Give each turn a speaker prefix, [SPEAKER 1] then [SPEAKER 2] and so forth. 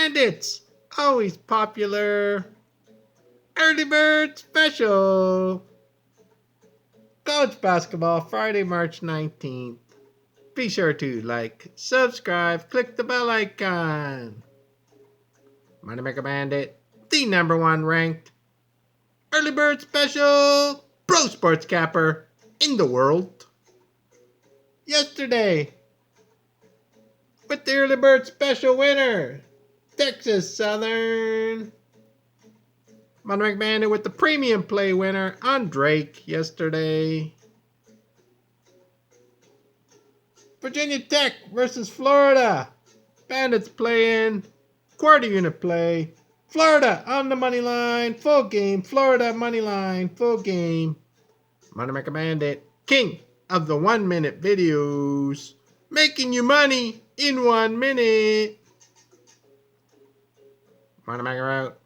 [SPEAKER 1] Bandits, always popular. Early Bird Special. College basketball, Friday, March 19th. Be sure to like, subscribe, click the bell icon. Moneymaker Bandit, the number one ranked Early Bird Special pro sports capper in the world. Yesterday, with the Early Bird Special winner, Texas Southern. Moneymaker Bandit with the premium play winner on Drake yesterday. Virginia Tech versus Florida. Bandits playing quarter unit play. Florida on the money line, full game. Florida money line, full game. Moneymaker Bandit, king of the 1 minute videos, making you money in 1 minute. Moneymaker out.